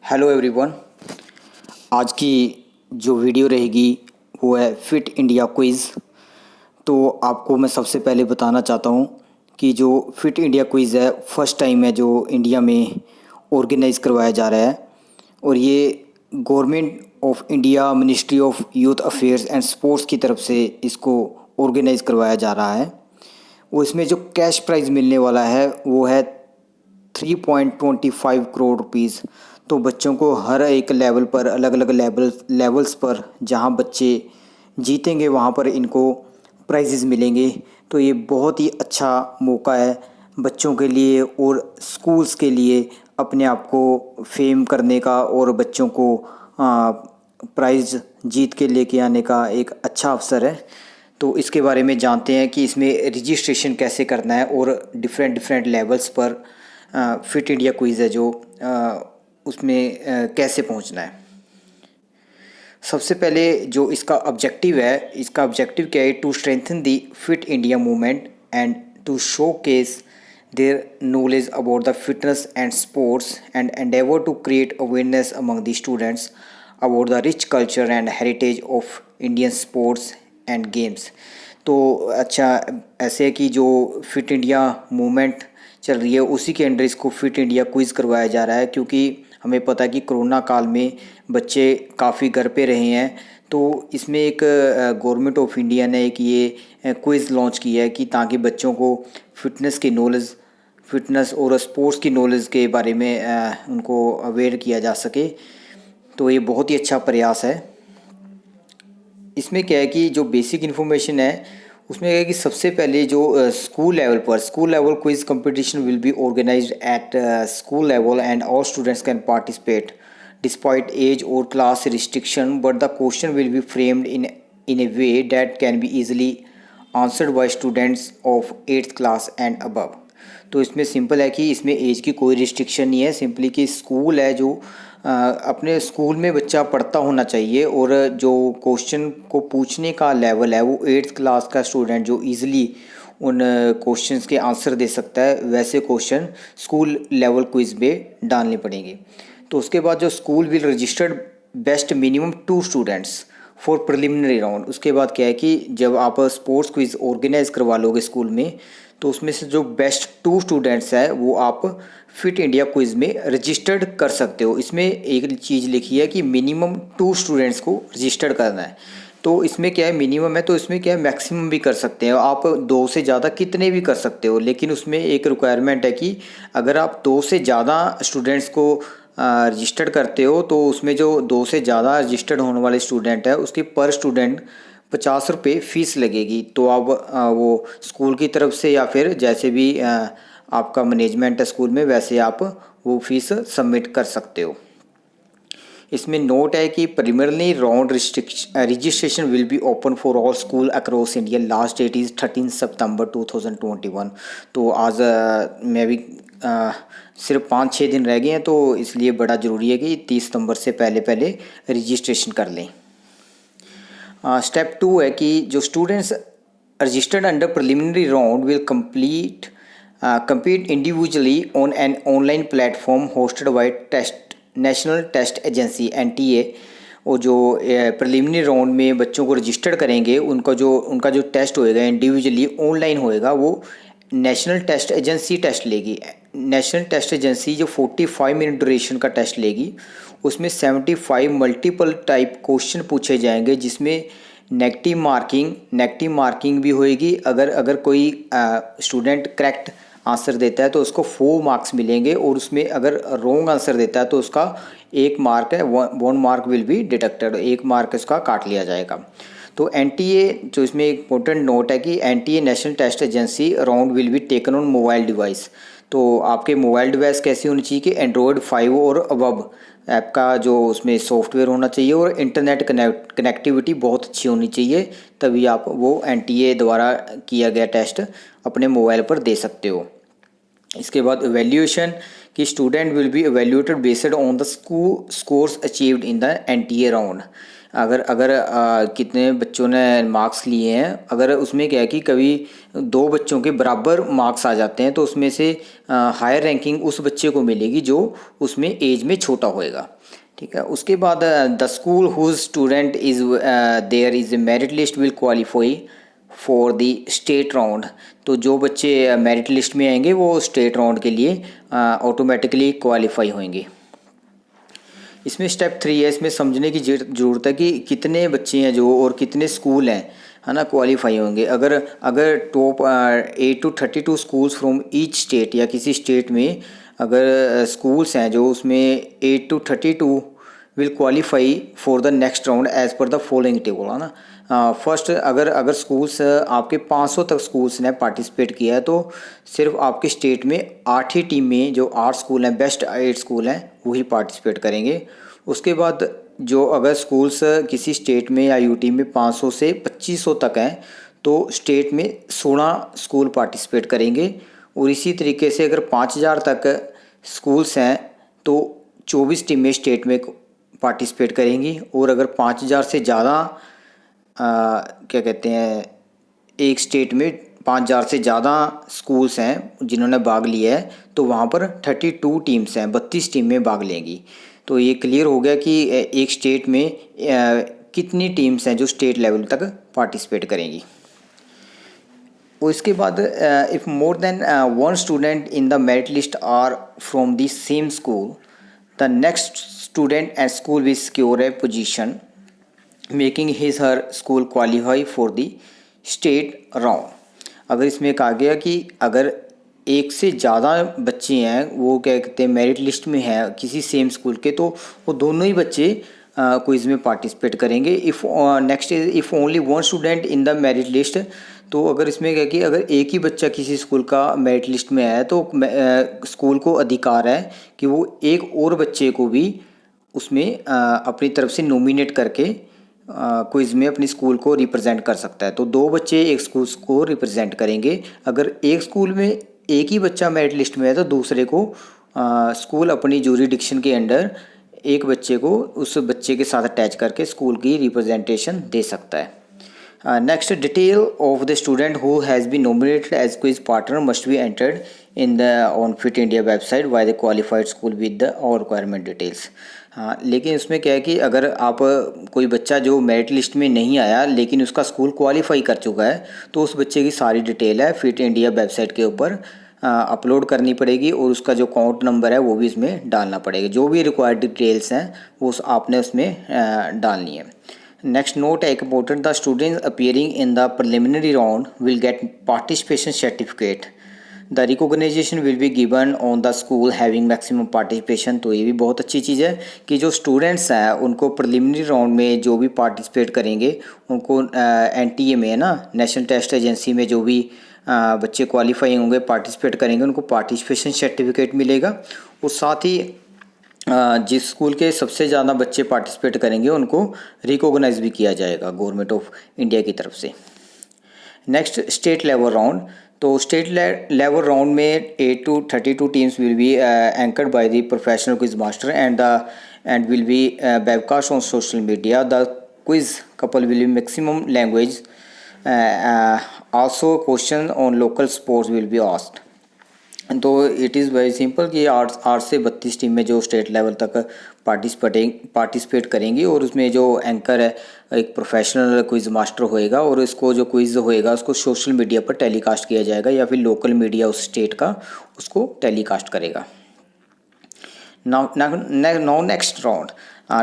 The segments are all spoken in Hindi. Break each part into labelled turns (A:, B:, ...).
A: Hello everyone. आज की जो वीडियो रहेगी वो है फिट इंडिया क्विज़। तो आपको मैं सबसे पहले बताना चाहता हूँ कि जो फिट इंडिया क्विज़ है फर्स्ट टाइम है जो इंडिया में ऑर्गेनाइज़ करवाया जा रहा है। और ये government of India ministry of youth affairs and sports की तरफ से इसको ऑर्गेनाइज़ करवाया जा रहा है। वो इसमें जो कैश प्राइज़ मिलने वाला है वो है 3.25 करोड़ रुपीज़। तो बच्चों को हर एक लेवल पर अलग अलग लेवल्स पर जहां बच्चे जीतेंगे वहां पर इनको प्राइजेज़ मिलेंगे। तो ये बहुत ही अच्छा मौका है बच्चों के लिए और स्कूल्स के लिए अपने आप को फेम करने का और बच्चों को प्राइज़ जीत के लेके आने का एक अच्छा अवसर है। तो इसके बारे में जानते हैं कि इसमें रजिस्ट्रेशन कैसे करना है और डिफरेंट डिफरेंट लेवल्स पर फिट इंडिया क्विज़ है जो उसमें कैसे पहुंचना है। सबसे पहले जो इसका ऑब्जेक्टिव क्या है, to strengthen the fit India movement and to showcase their knowledge about the fitness and sports and endeavour to create awareness among the students about the rich culture and heritage of Indian sports and games. तो अच्छा ऐसे है कि जो फिट इंडिया मूवमेंट चल रही है उसी के अंडर इसको फिट इंडिया क्विज़ करवाया जा रहा है, क्योंकि हमें पता है कि कोरोना काल में बच्चे काफ़ी घर पे रहे हैं। तो इसमें एक गवर्नमेंट ऑफ इंडिया ने एक ये क्विज़ लॉन्च किया है कि ताकि बच्चों को फिटनेस और स्पोर्ट्स की नॉलेज के बारे में उनको अवेयर किया जा सके। तो ये बहुत ही अच्छा प्रयास है। इसमें क्या है कि जो बेसिक इन्फॉर्मेशन है उसमें क्या है कि सबसे पहले जो school level quiz competition will be organised at school level and all students can participate despite age और class restriction, but the question will be framed in a way that can be easily answered by students of 8th class and above. तो इसमें सिंपल है कि इसमें एज की कोई रिस्ट्रिक्शन नहीं है, सिंपली कि स्कूल है जो अपने स्कूल में बच्चा पढ़ता होना चाहिए और जो क्वेश्चन को पूछने का लेवल है वो 8th क्लास का स्टूडेंट जो इजीली उन क्वेश्चंस के आंसर दे सकता है वैसे क्वेश्चन स्कूल लेवल क्विज में डालने पड़ेंगे। तो उसके बाद जो school will registered best minimum 2 students for preliminary round. उसके बाद क्या है कि जब आप स्पोर्ट्स क्विज ऑर्गेनाइज करवा लोगे स्कूल में तो उसमें से जो बेस्ट 2 स्टूडेंट्स है वो आप फिट इंडिया क्विज में रजिस्टर्ड कर सकते हो। इसमें एक चीज़ लिखी है कि मिनिमम 2 स्टूडेंट्स को रजिस्टर्ड करना है। तो इसमें क्या है मिनिमम है, तो इसमें क्या है मैक्सिमम भी कर सकते हैं आप, 2 से ज़्यादा कितने भी कर सकते हो। लेकिन उसमें एक रिक्वायरमेंट है कि अगर आप 2 से ज़्यादा स्टूडेंट्स को रजिस्टर्ड करते हो तो उसमें जो 2 से ज़्यादा रजिस्टर्ड होने वाले स्टूडेंट है उसकी पर स्टूडेंट 50 रुपये फ़ीस लगेगी। तो आप वो स्कूल की तरफ से या फिर जैसे भी आपका मैनेजमेंट है स्कूल में वैसे आप वो फीस सबमिट कर सकते हो। इसमें नोट है कि primarily round registration will be open for all school across India. Last that is 13 सितंबर 2021। तो आज मैं भी सिर्फ 5-6 दिन रह गए हैं, तो इसलिए बड़ा ज़रूरी है कि 30 सितंबर से पहले पहले रजिस्ट्रेशन कर लें। स्टेप 2 है कि जो students registered under preliminary round will compete individually on an online platform hosted by national test agency NTA। और जो प्रिलिमिनरी राउंड में बच्चों को रजिस्टर्ड करेंगे उनका जो टेस्ट होएगा इंडिविजुअली ऑनलाइन होएगा वो नेशनल टेस्ट एजेंसी टेस्ट लेगी। नेशनल टेस्ट एजेंसी जो 45 मिनट ड्यूरेशन का टेस्ट लेगी उसमें 75 मल्टीपल टाइप क्वेश्चन पूछे जाएंगे, जिसमें नेगेटिव मार्किंग भी होएगी। अगर कोई स्टूडेंट करेक्ट आंसर देता है तो उसको 4 मार्क्स मिलेंगे और उसमें अगर रॉन्ग आंसर देता है तो उसका 1 मार्क है, 1 mark will be deducted, 1 mark उसका काट लिया जाएगा। तो NTA जो इसमें एक इम्पोर्टेंट नोट है कि NTA national test agency round will be taken on mobile device. तो आपके मोबाइल डिवाइस कैसी होनी चाहिए कि एंड्रॉयड 5 और अबव ऐप का जो उसमें सॉफ्टवेयर होना चाहिए और इंटरनेट कनेक्टिविटी बहुत अच्छी होनी चाहिए, तभी आप वो NTA द्वारा किया गया टेस्ट अपने मोबाइल पर दे सकते हो। इसके बाद एवेल्यूएशन कि student will be evaluated based on the scores achieved in the NTA round. अगर अगर कितने बच्चों ने मार्क्स लिए हैं, अगर उसमें क्या है कि कभी 2 बच्चों के बराबर मार्क्स आ जाते हैं तो उसमें से हायर रैंकिंग उस बच्चे को मिलेगी जो उसमें एज में छोटा होएगा। ठीक है। उसके बाद the school whose student is there is a merit list will qualify for the state round. तो जो बच्चे मेरिट लिस्ट में आएंगे वो स्टेट राउंड के लिए ऑटोमेटिकली क्वालिफाई होंगे। इसमें स्टेप 3 है, इसमें समझने की ज़रूरत है कि कितने बच्चे हैं जो और कितने स्कूल हैं, है ना, क्वालिफाई होंगे। अगर अगर top 8 to 32 schools from each state, या किसी स्टेट में अगर स्कूल्स हैं जो उसमें 8 to 32 will qualify for the next round as per the following table, है ना। फर्स्ट अगर अगर स्कूल्स आपके 500 तक स्कूल्स ने पार्टिसिपेट किया है तो सिर्फ आपके स्टेट में 8 ही टीम में जो 8 स्कूल हैं, बेस्ट 8 स्कूल हैं, वही पार्टिसिपेट करेंगे। उसके बाद जो अगर स्कूल्स किसी स्टेट में या यूटी में 500 से 2500 तक हैं तो स्टेट में 16 स्कूल पार्टिसिपेट करेंगे। और इसी तरीके से अगर 5000 तक स्कूल्स हैं तो 24 टीमें स्टेट में पार्टिसिपेट करेंगी। और अगर 5000 से ज़्यादा क्या कहते हैं, एक स्टेट में 5000 से ज़्यादा स्कूल्स हैं जिन्होंने भाग लिया है तो वहाँ पर 32 टीम्स हैं, 32 टीमें भाग लेंगी। तो ये क्लियर हो गया कि एक स्टेट में कितनी टीम्स हैं जो स्टेट लेवल तक पार्टिसिपेट करेंगी। और इसके बाद if more than 1 student in the merit list are from the same school, the next student and school will secure a position making his her school qualify for the state round. अगर इसमें कहा गया कि अगर एक से ज़्यादा बच्चे हैं, वो क्या कहते हैं, मेरिट लिस्ट में है किसी सेम स्कूल के, तो वो दोनों ही बच्चे क्विज़ में पार्टिसिपेट करेंगे। If next is if only 1 student in the merit list, तो अगर इसमें क्या कि अगर एक ही बच्चा किसी स्कूल का मेरिट लिस्ट में है तो स्कूल को अधिकार है कि वो एक और बच्चे को भी उसमें अपनी तरफ से नॉमिनेट करके क्विज़ में अपनी स्कूल को रिप्रेजेंट कर सकता है। तो 2 बच्चे एक स्कूल को रिप्रेजेंट करेंगे। अगर एक स्कूल में एक ही बच्चा मेरिट लिस्ट में है तो दूसरे को स्कूल अपनी जूरिडिक्शन के अंडर एक बच्चे को उस बच्चे के साथ अटैच करके स्कूल की रिप्रेजेंटेशन दे सकता है। Next, detail of the student who has been nominated as quiz partner must be entered in the on fit India website by the qualified school with the all requirement details. हाँ, लेकिन उसमें क्या है कि अगर आप कोई बच्चा जो मेरिट लिस्ट में नहीं आया लेकिन उसका स्कूल क्वालिफाई कर चुका है तो उस बच्चे की सारी डिटेल है फिट इंडिया वेबसाइट के ऊपर अपलोड करनी पड़ेगी और उसका जो अकाउंट नंबर है वो भी इसमें डालना पड़ेगा। जो भी रिक्वायर्ड डिटेल्स हैं वो आपने उसमें डालनी है। नेक्स्ट नोट है important, the students appearing in the preliminary round will get participation certificate, the recognisation will be given on the school having maximum participation. तो ये भी बहुत अच्छी चीज़ है कि जो स्टूडेंट्स हैं उनको प्रिलिमिनरी राउंड में जो भी पार्टिसिपेट करेंगे उनको NTA में, है ना, नेशनल टेस्ट एजेंसी में जो भी बच्चे क्वालिफाई होंगे, पार्टिसिपेट करेंगे, उनको पार्टिसिपेशन सर्टिफिकेट मिलेगा। और साथ ही जिस स्कूल के सबसे ज़्यादा बच्चे पार्टिसिपेट करेंगे उनको रिकॉग्नाइज भी किया जाएगा गवर्नमेंट ऑफ इंडिया की तरफ से। Next, state level round. तो स्टेट लेवल राउंड में 8 to 32 teams will be anchored by the professional quiz master and will be webcast on social media. The quiz couple will be maximum language, also question on local sports will be asked. तो इट इज़ वेरी सिंपल कि 8 से 32 टीमें जो स्टेट लेवल तक पार्टिसिपेट करेंगी और उसमें जो एंकर है एक प्रोफेशनल क्विज़ मास्टर होएगा और इसको जो क्विज़ होएगा उसको सोशल मीडिया पर टेलीकास्ट किया जाएगा या फिर लोकल मीडिया उस स्टेट का उसको टेलीकास्ट करेगा। Now next round,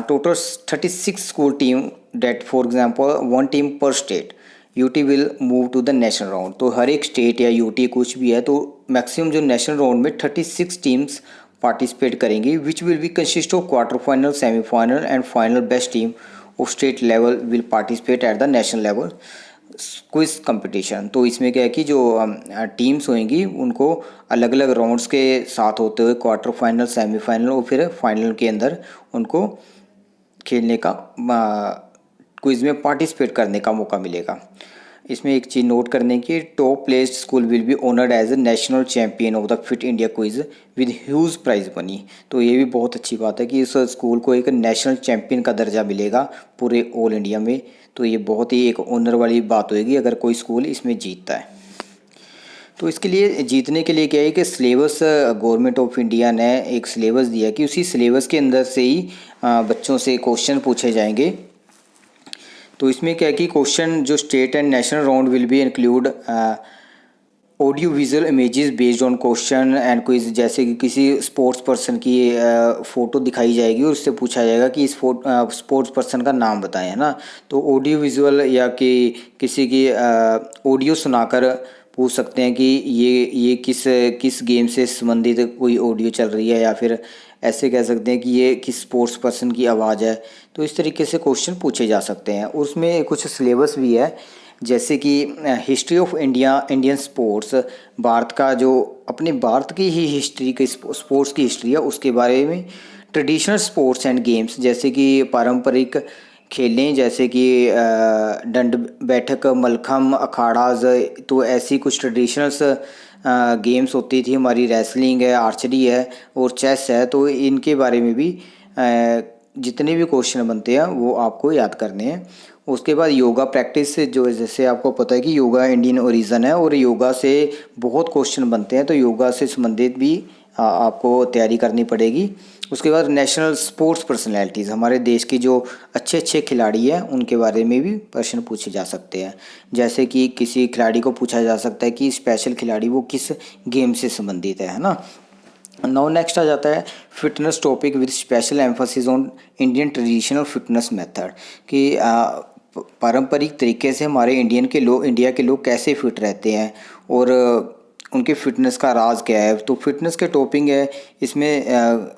A: total 36 school team that for example 1 team per state, UT will move to the national round. तो हर एक स्टेट या यूटी कुछ भी है तो मैक्सिमम जो नेशनल राउंड में 36 टीम्स पार्टिसिपेट करेंगी which will be consist of quarter final, semifinal and final. Best team of state level will participate at the national level quiz competition. तो इसमें क्या है कि जो टीम्स होंगी उनको अलग अलग राउंड्स के साथ होते हुए क्वार्टर फाइनल, सेमीफाइनल और फिर फाइनल के अंदर उनको खेलने का क्विज़ में पार्टिसिपेट करने का मौका मिलेगा। इसमें एक चीज़ नोट करने की, top placed school will be honoured as a national champion of the fit India quiz with huge prize money. तो ये भी बहुत अच्छी बात है कि इस स्कूल को एक नेशनल चैम्पियन का दर्जा मिलेगा पूरे ऑल इंडिया में। तो ये बहुत ही एक ऑनर वाली बात होगी अगर कोई स्कूल इसमें जीतता है। तो इसके लिए जीतने के लिए क्या है कि सिलेबस गवर्नमेंट ऑफ इंडिया ने एक सिलेबस दिया कि उसी सिलेबस के अंदर से ही बच्चों से क्वेश्चन पूछे जाएंगे। तो इसमें क्या है कि क्वेश्चन जो state and national round will be include audio visual images based on question and quiz. जैसे कि किसी स्पोर्ट्स पर्सन की फ़ोटो दिखाई जाएगी और उससे पूछा जाएगा कि इस स्पोर्ट्स पर्सन का नाम बताएं, है ना। तो ऑडियो विजुअल या कि किसी की ऑडियो सुनाकर पूछ सकते हैं कि ये किस गेम से संबंधित कोई ऑडियो चल रही है, या फिर ऐसे कह सकते हैं कि ये किस स्पोर्ट्स पर्सन की आवाज़ है। तो इस तरीके से क्वेश्चन पूछे जा सकते हैं। उसमें कुछ सिलेबस भी है, जैसे कि history of Indian sports, Bharat का जो अपने भारत की ही हिस्ट्री की स्पोर्ट्स की हिस्ट्री है उसके बारे में। ट्रेडिशनल स्पोर्ट्स एंड गेम्स, जैसे कि पारंपरिक खेलें जैसे कि दंड बैठक, मलखम, अखाड़ाज। तो ऐसी कुछ ट्रेडिशनल्स गेम्स होती थी हमारी, रेसलिंग है, आर्चरी है और चेस है। तो इनके बारे में भी जितने भी क्वेश्चन बनते हैं वो आपको याद करने हैं। उसके बाद योगा प्रैक्टिस, जो जैसे आपको पता है कि योगा इंडियन ओरिजिन है और योगा से बहुत क्वेश्चन बनते हैं, तो योगा से संबंधित भी आपको तैयारी करनी पड़ेगी। उसके बाद नेशनल स्पोर्ट्स पर्सनैलिटीज़, हमारे देश की जो अच्छे अच्छे खिलाड़ी हैं उनके बारे में भी प्रश्न पूछे जा सकते हैं। जैसे कि किसी खिलाड़ी को पूछा जा सकता है कि स्पेशल खिलाड़ी वो किस गेम से संबंधित है ना। नाउ नेक्स्ट आ जाता है fitness topic with special emphasis on Indian traditional fitness method, कि पारंपरिक तरीके से हमारे इंडिया के लोग कैसे फिट रहते हैं और उनके फिटनेस का राज क्या है। तो फिटनेस के टॉपिक है, इसमें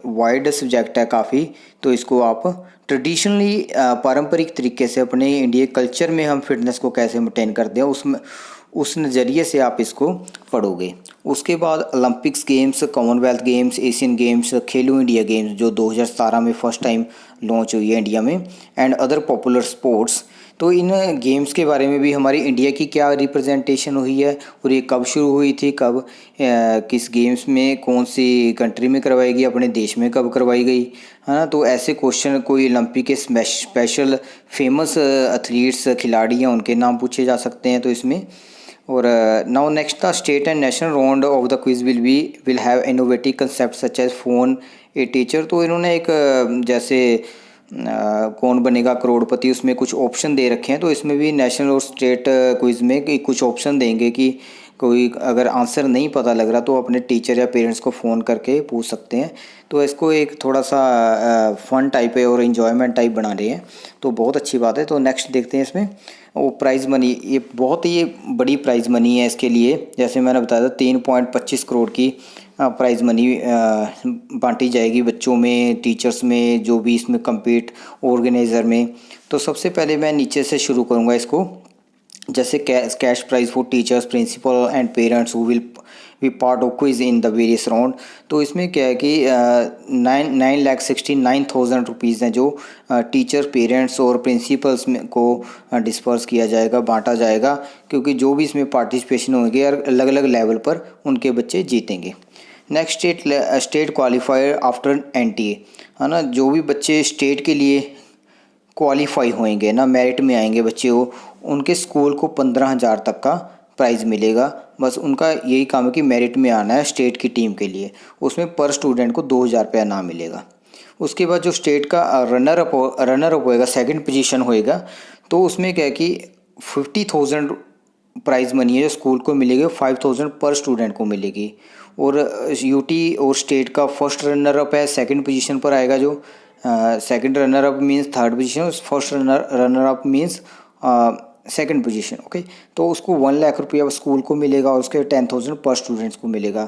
A: वाइड सब्जेक्ट है काफ़ी। तो इसको आप ट्रेडिशनली पारंपरिक तरीके से अपने इंडिया कल्चर में हम फिटनेस को कैसे मेंटेन करते हैं उसमें उस नज़रिए से आप इसको पढ़ोगे। उसके बाद Olympics games, Commonwealth games, Asian games, खेलो इंडिया गेम्स जो 2017 में फर्स्ट टाइम लॉन्च हुई है इंडिया में, एंड अदर पॉपुलर स्पोर्ट्स। तो इन गेम्स के बारे में भी हमारी इंडिया की क्या रिप्रेजेंटेशन हुई है और ये कब शुरू हुई थी, कब किस गेम्स में कौन सी कंट्री में करवाई गई, अपने देश में कब करवाई गई, है ना। तो ऐसे क्वेश्चन, कोई ओलंपिक के स्पेशल फेमस एथलीट्स खिलाड़ी हैं उनके नाम पूछे जा सकते हैं तो इसमें। और now next the state and national round of the quiz will have innovative concept such as phone a teacher. तो इन्होंने एक जैसे कौन बनेगा करोड़पति, उसमें कुछ ऑप्शन दे रखे हैं। तो इसमें भी नेशनल और स्टेट क्विज में कुछ ऑप्शन देंगे कि कोई अगर आंसर नहीं पता लग रहा तो अपने टीचर या पेरेंट्स को फ़ोन करके पूछ सकते हैं। तो इसको एक थोड़ा सा फन टाइप है और इन्जॉयमेंट टाइप बना रहे हैं, तो बहुत अच्छी बात है। तो नेक्स्ट देखते हैं इसमें वो प्राइज़ मनी, ये बहुत ही बड़ी प्राइज़ मनी है इसके लिए। जैसे मैंने बताया था 3.25 करोड़ की प्राइज़ मनी बांटी जाएगी बच्चों में, टीचर्स में, जो भी इसमें कम्पीट ऑर्गेनाइज़र में। तो सबसे पहले मैं नीचे से शुरू करूँगा इसको। जैसे cash prize for teachers, principal and parents who will be part of quiz in the various round. तो इसमें क्या है कि 9,69,000 रुपीज़ हैं जो टीचर, पेरेंट्स और प्रिंसिपल्स में को डिस्पर्स किया जाएगा, बांटा जाएगा, क्योंकि जो भी इसमें पार्टिसिपेशन होंगे अलग अलग लेवल पर उनके बच्चे जीतेंगे। Next state qualifier after NTA, है ना। जो भी बच्चे स्टेट के लिए क्वालिफाई होएंगे ना, मेरिट में आएंगे बच्चे, वो उनके स्कूल को 15,000 तक का प्राइज़ मिलेगा। बस उनका यही काम है कि मेरिट में आना है स्टेट की टीम के लिए। उसमें पर स्टूडेंट को 2,000 रुपया इनाम मिलेगा। उसके बाद जो स्टेट का रनर अप होएगा, सेकंड पोजीशन होएगा, तो उसमें क्या है कि 50,000 प्राइज़ मनी है जो स्कूल को मिलेगी, 5,000 पर स्टूडेंट को मिलेगी। और यूटी और स्टेट का फर्स्ट रनर अप है, सेकंड पोजीशन पर आएगा। जो second runner up means third position, first runner up means second position, okay. तो उसको 1 लाख रुपया स्कूल को मिलेगा और उसके 10,000 पर स्टूडेंट्स को मिलेगा।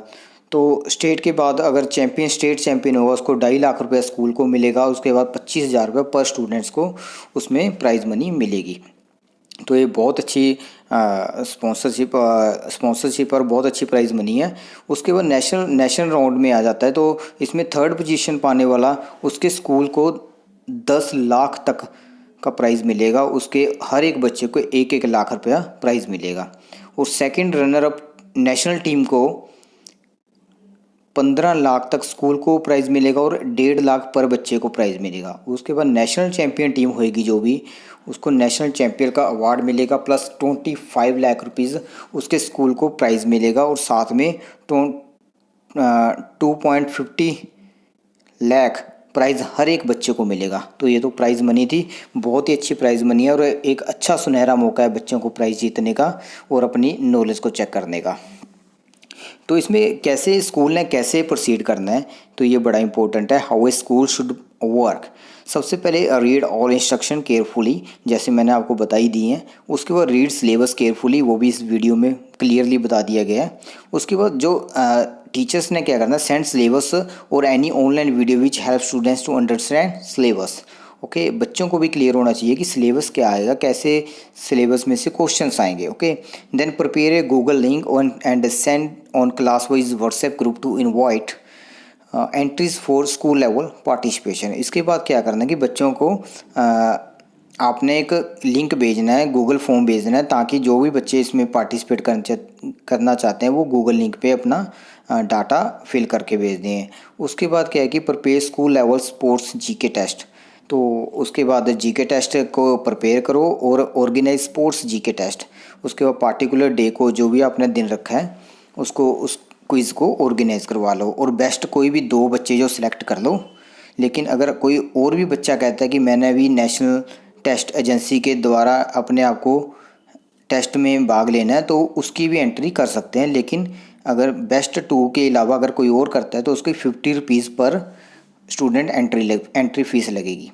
A: तो स्टेट के बाद अगर स्टेट चैम्पियन होगा उसको 2.5 लाख रुपया स्कूल को मिलेगा। उसके बाद 25,000 रुपये पर स्टूडेंट्स को उसमें प्राइज़ मनी मिलेगी। तो ये बहुत अच्छी स्पॉन्सरशिप और बहुत अच्छी प्राइज़ मनी है। उसके बाद नेशनल राउंड में आ जाता है। तो इसमें थर्ड पोजीशन पाने वाला उसके स्कूल को 10 लाख तक का प्राइज़ मिलेगा, उसके हर एक बच्चे को 1-1 लाख रुपया प्राइज़ मिलेगा। और second runner up national team को 15 लाख तक स्कूल को प्राइज़ मिलेगा और 1.5 लाख पर बच्चे को प्राइज़ मिलेगा। उसके बाद नेशनल चैम्पियन टीम होएगी जो भी, उसको नेशनल चैम्पियन का अवार्ड मिलेगा प्लस 25 लाख रुपीज़ उसके स्कूल को प्राइज़ मिलेगा और साथ में 2.50 लाख प्राइज़ हर एक बच्चे को मिलेगा। तो ये तो प्राइज़ मनी थी, बहुत ही अच्छी प्राइज़ मनी है और एक अच्छा सुनहरा मौका है बच्चों को प्राइज़ जीतने का और अपनी नॉलेज को चेक करने का। तो इसमें कैसे स्कूल ने कैसे प्रोसीड करना है, तो ये बड़ा इंपॉर्टेंट है। How a school should work. सबसे पहले रीड ऑल इंस्ट्रक्शन केयरफुली, जैसे मैंने आपको बताई दी हैं। उसके बाद रीड सिलेबस केयरफुली, वो भी इस वीडियो में क्लियरली बता दिया गया है। उसके बाद जो टीचर्स ने क्या करना है, सेंड सिलेबस और any online video which help students to understand syllabus. Okay, बच्चों को भी क्लियर होना चाहिए कि सिलेबस क्या आएगा, कैसे सिलेबस में से क्वेश्चंस आएंगे। Okay, then prepare a Google link on and send on class wise WhatsApp group to invite entries for school level participation. इसके बाद क्या करना है कि बच्चों को आपने एक लिंक भेजना है, गूगल फॉर्म भेजना है, ताकि जो भी बच्चे इसमें पार्टिसिपेट करना चाहते हैं वो गूगल लिंक पे अपना डाटा फिल करके भेज दें। उसके बाद क्या है कि prepare school level sports GK test. तो उसके बाद जीके टेस्ट को प्रिपेयर करो और ऑर्गेनाइज स्पोर्ट्स जीके टेस्ट। उसके बाद पार्टिकुलर डे को जो भी आपने दिन रखा है उसको उस क्विज़ को ऑर्गेनाइज करवा लो और बेस्ट कोई भी 2 बच्चे जो सिलेक्ट कर लो। लेकिन अगर कोई और भी बच्चा कहता है कि मैंने भी नेशनल टेस्ट एजेंसी के द्वारा अपने आप को टेस्ट में भाग लेना है तो उसकी भी एंट्री कर सकते हैं। लेकिन अगर बेस्ट 2 के अलावा अगर कोई और करता है तो उसकी 50 रुपीज़ पर स्टूडेंट एंट्री फीस लगेगी।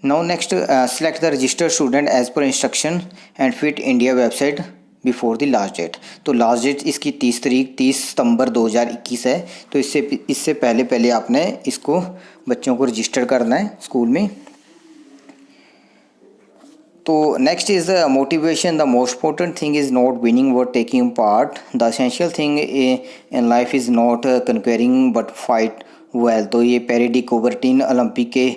A: Now next, select the registered student as per instruction and fit India website before the last date. तो लास्ट डेट इसकी 30 सितंबर 2021 है। तो इससे पहले आपने इसको बच्चों को रजिस्टर करना है स्कूल में। तो next is the motivation. The most important thing is not winning were taking part. The essential thing in life is not conquering but fight well. तो ये पेरी डी कुबरटीन ओलंपिक के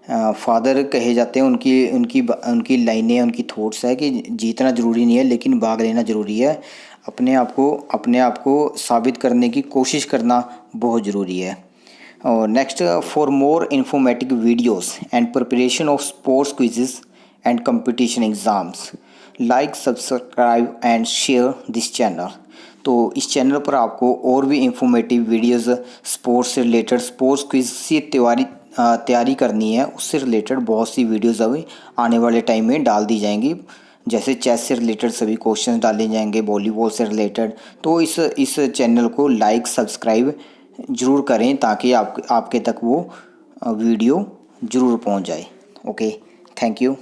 A: फादर कहे जाते हैं। उनकी लाइनें, उनकी थॉट्स है कि जीतना ज़रूरी नहीं है लेकिन भाग लेना ज़रूरी है। अपने आप को साबित करने की कोशिश करना बहुत ज़रूरी है। और next, for more informative videos and preparation of sports quizzes and competition exams, like subscribe and share this channel. तो इस चैनल पर आपको और भी इंफॉर्मेटिव वीडियोस स्पोर्ट्स से रिलेटेड, स्पोर्ट्स क्विज की तैयारी करनी है उससे रिलेटेड बहुत सी वीडियोस अभी आने वाले टाइम में डाल दी जाएंगी। जैसे चेस से रिलेटेड सभी क्वेश्चंस डाले जाएंगे, वॉलीबॉल से रिलेटेड। तो इस चैनल को लाइक सब्सक्राइब ज़रूर करें ताकि आपके तक वो वीडियो ज़रूर पहुंच जाए। Okay, thank you.